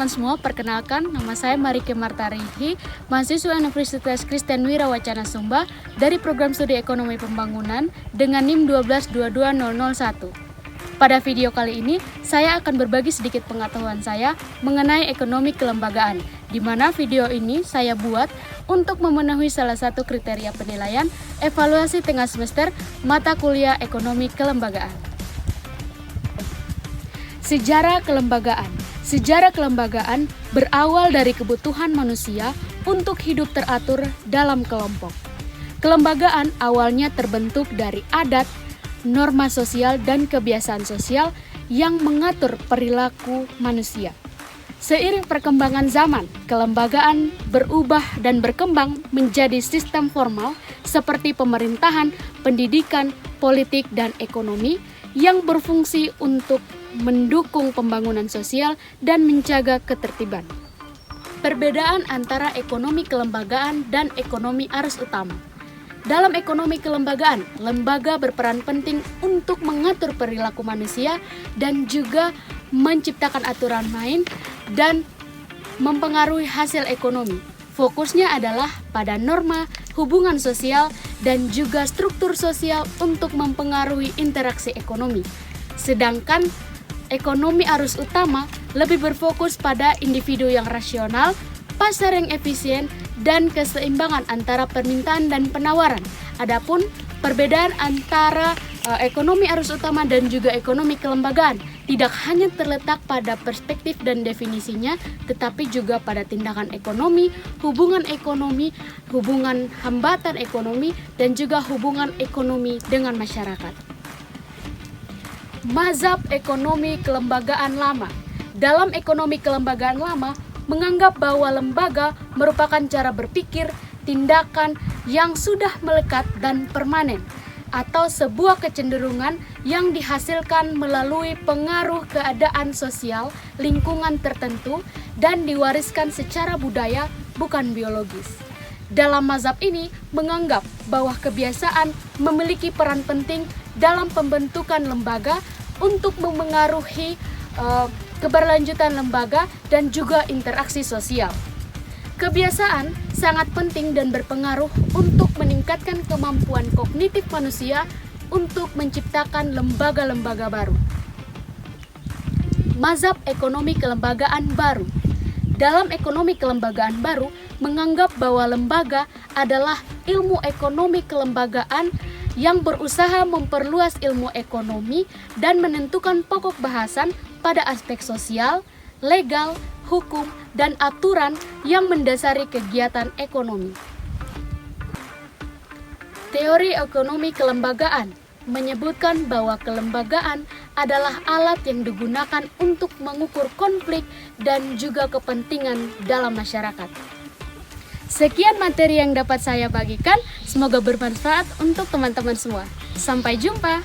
teman-teman semua, perkenalkan nama saya Marike Martarihi, mahasiswa Universitas Kristen Wirawacana Sumba dari program studi Ekonomi Pembangunan dengan NIM 1222001. Pada video kali ini, saya akan berbagi sedikit pengetahuan saya mengenai ekonomi kelembagaan, di mana video ini saya buat untuk memenuhi salah satu kriteria penilaian evaluasi tengah semester mata kuliah ekonomi kelembagaan. Sejarah kelembagaan. Sejarah kelembagaan berawal dari kebutuhan manusia untuk hidup teratur dalam kelompok. Kelembagaan awalnya terbentuk dari adat, norma sosial, dan kebiasaan sosial yang mengatur perilaku manusia. Seiring perkembangan zaman, kelembagaan berubah dan berkembang menjadi sistem formal seperti pemerintahan, pendidikan, politik, dan ekonomi yang berfungsi untuk mendukung pembangunan sosial dan menjaga ketertiban. Perbedaan antara ekonomi kelembagaan dan ekonomi arus utama. Dalam ekonomi kelembagaan, lembaga berperan penting untuk mengatur perilaku manusia dan juga menciptakan aturan main dan mempengaruhi hasil ekonomi. Fokusnya adalah pada norma, hubungan sosial, dan juga struktur sosial untuk mempengaruhi interaksi ekonomi. Sedangkan ekonomi arus utama lebih berfokus pada individu yang rasional, pasar yang efisien, dan keseimbangan antara permintaan dan penawaran. Adapun perbedaan antara ekonomi arus utama dan juga ekonomi kelembagaan tidak hanya terletak pada perspektif dan definisinya, tetapi juga pada tindakan ekonomi, hubungan hambatan ekonomi, dan juga hubungan ekonomi dengan masyarakat. Mazhab ekonomi kelembagaan lama. Dalam ekonomi kelembagaan lama, menganggap bahwa lembaga merupakan cara berpikir, tindakan yang sudah melekat dan permanen, atau sebuah kecenderungan yang dihasilkan melalui pengaruh keadaan sosial, lingkungan tertentu, dan diwariskan secara budaya, bukan biologis. Dalam mazhab ini menganggap bahwa kebiasaan memiliki peran penting dalam pembentukan lembaga untuk memengaruhi keberlanjutan lembaga dan juga interaksi sosial. Kebiasaan sangat penting dan berpengaruh untuk meningkatkan kemampuan kognitif manusia untuk menciptakan lembaga-lembaga baru. Mazhab ekonomi kelembagaan baru. Dalam ekonomi kelembagaan baru, menganggap bahwa lembaga adalah ilmu ekonomi kelembagaan yang berusaha memperluas ilmu ekonomi dan menentukan pokok bahasan pada aspek sosial, legal, hukum, dan aturan yang mendasari kegiatan ekonomi. Teori ekonomi kelembagaan menyebutkan bahwa kelembagaan adalah alat yang digunakan untuk mengukur konflik dan juga kepentingan dalam masyarakat. Sekian materi yang dapat saya bagikan, semoga bermanfaat untuk teman-teman semua. Sampai jumpa!